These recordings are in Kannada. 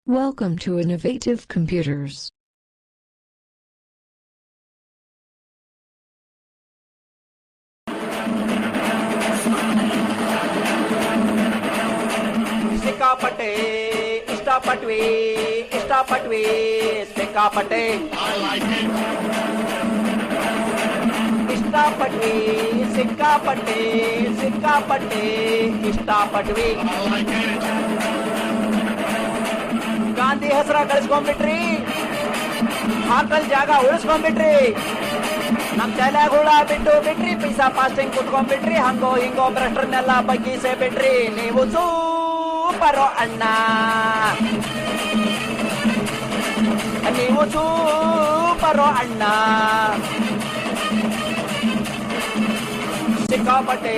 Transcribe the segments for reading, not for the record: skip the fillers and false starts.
Welcome to Innovative Computers. ಸಿಕ್ಕಾಪಟ್ಟೆ ಇಷ್ಟಪಟ್ವಿ ಸಿಕ್ಕಾಪಟ್ಟೆ ಇಷ್ಟಪಟ್ವಿ ಸಿಕ್ಕಾಪಟ್ಟೆ ಇಷ್ಟಪಟ್ವಿ ಗಾಂಧಿ ಹೆಸರ ಗಳಿಸ್ಕೊಂಡ್ಬಿಟ್ರಿ, ಹಾಕಲ್ ಜಾಗ ಉಳಿಸ್ಕೊಂಡ್ಬಿಟ್ರಿ, ನಮ್ ತಲೆಯಾಗ ಹುಳ ಬಿಟ್ರಿ, ಪೈಸಾ ಪಾಸ್ಟಿಂಗ್ ಕುತ್ಕೊಂಡ್ಬಿಟ್ರಿ, ಹಂಗೋ ಹಿಂಗೋ ಭ್ರಷ್ಟರನ್ನೆಲ್ಲ ಬಗ್ಗಿಸೇ ಬಿಟ್ರಿ. ನೀವು ಸೂಪರೋ ಅಣ್ಣ, ನೀವು ಸೂಪರೋ ಅಣ್ಣ. ಸಿಕ್ಕಾಪಟ್ಟೆ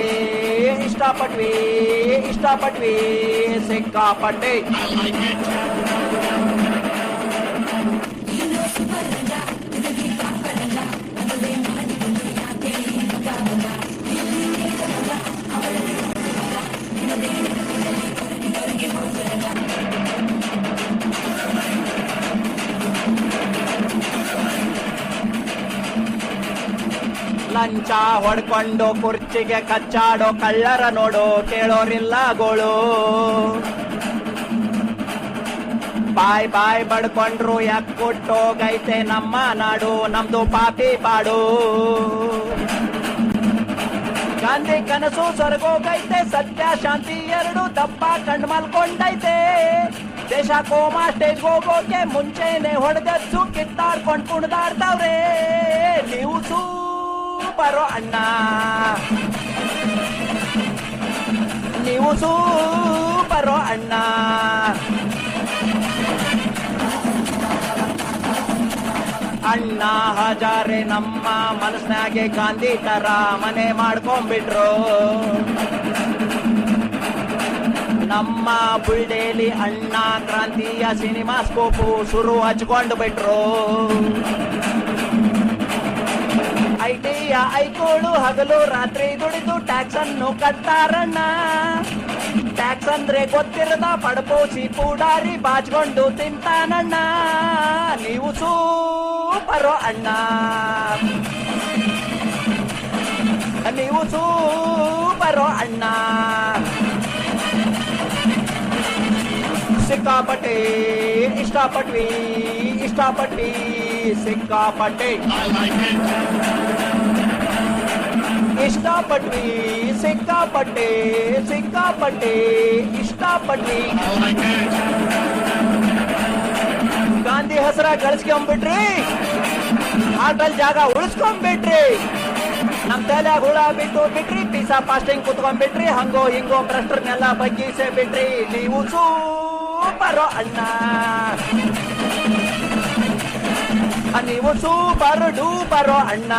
ಇಷ್ಟಪಟ್ವಿ ಸಿಕ್ಕಾಪಟ್ಟೆ. ಲಂಚ ಹೊಡ್ಕೊಂಡು ಕುರ್ಚಿಗೆ ಕಚ್ಚಾಡೋ ಕಳ್ಳರ ನೋಡು, ಕೇಳೋರಿಲ್ಲ ಗೋಳು. ಬಾಯ್ ಬಡ್ಕೊಂಡ್ರು ಯಾಕೆ ಕೊಟ್ಟೋಗೈತೆ ನಮ್ಮ ನಾಡು, ನಮ್ದು ಪಾಪಿ ಪಾಡು. ಗಾಂಧಿ ಕನಸು ಸ್ವರ್ಗೋಗೈತೆ, ಸತ್ಯ ಶಾಂತಿ ಎರಡು ದಪ್ಪ ಕಂಡು ಮಲ್ಕೊಂಡೈತೆ. ದೇಶ ಕೋಮಾ ಸ್ಟೇಜ್ ಹೋಗೋಕೆ ಮುಂಚೆನೆ ಹೊಡೆದದ್ದು ಕಿತ್ತಾಡ್ಕೊಂಡು ಕುಣಿದಾಡ್ತಾವ್ರೆ. ನೀವು ಸೂಪರೋ ಅಣ್ಣ, ನೀವು ಸೂಪರೋ ಅಣ್ಣ. ಅಣ್ಣ ಹಜಾರೆ ನಮ್ಮ ಮನಸ್ನಾಗೆ ಗಾಂಧಿ ತರ ಮನೆ ಮಾಡ್ಕೊಂಡ್ಬಿಟ್ರು. ನಮ್ಮ ಬುಲ್ಡೇಲಿ ಅಣ್ಣ ಕ್ರಾಂತಿಯ ಸಿನಿಮಾ ಸ್ಕೋಪು ಶುರು ಹಚ್ಕೊಂಡು ಬಿಟ್ರು. ಐಟಿಯ ಐಕೋಳು ಹಗಲು ರಾತ್ರಿ ದುಡಿದು ಟ್ಯಾಕ್ಸ್ ಅನ್ನು ಕಟ್ತಾರಣ್ಣ. ಟ್ಯಾಕ್ಸ್ ಅಂದ್ರೆ ಗೊತ್ತಿರದ ಪಡಪೋಸಿ ಪೂಡಾರಿ ಬಾಚ್ಕೊಂಡು ತಿಂತಾನಣ್ಣ. ನೀವು ಸೂಪರೋ ಅಣ್ಣ, ನೀವು ಸೂಪರೋ ಅಣ್ಣ. ಸಿಕ್ಕಾಪಟ್ಟೆ ಇಷ್ಟಪಟ್ವಿ ಸಿಕ್ಕಾಪಟ್ಟೆ ಇಷ್ಟಪಟ್ವಿ ಸಿಕ್ಕಾಪಟ್ಟೆ ಇಷ್ಟಪಟ್ವಿ. ಗಾಂಧಿ ಹೆಸರ ಗಳಿಸ್ಕೊಂಡ್ಬಿಟ್ರಿ, ಹಾಟಲ್ ಜಾಗ ಉಳಿಸ್ಕೊಂಡ್ಬಿಟ್ರಿ, ನಮ್ ತಲೆಯಾಗ ಹುಳ ಬಿಟ್ರಿ, ಪೀಸಾ ಪಾಸ್ಟಿಂಗ್ ಕುತ್ಕೊಂಡ್ಬಿಟ್ರಿ, ಹಂಗೋ ಹಿಂಗೋ ಭ್ರಷ್ಟರನ್ನೆಲ್ಲ ಬಗ್ಗಿಸೇ ಬಿಟ್ರಿ. ನೀವು ಸೂಪರೋ ಅಣ್ಣ, ನೀವು ಸೂಪರ್ ಡೂಪರೋ ಅಣ್ಣ.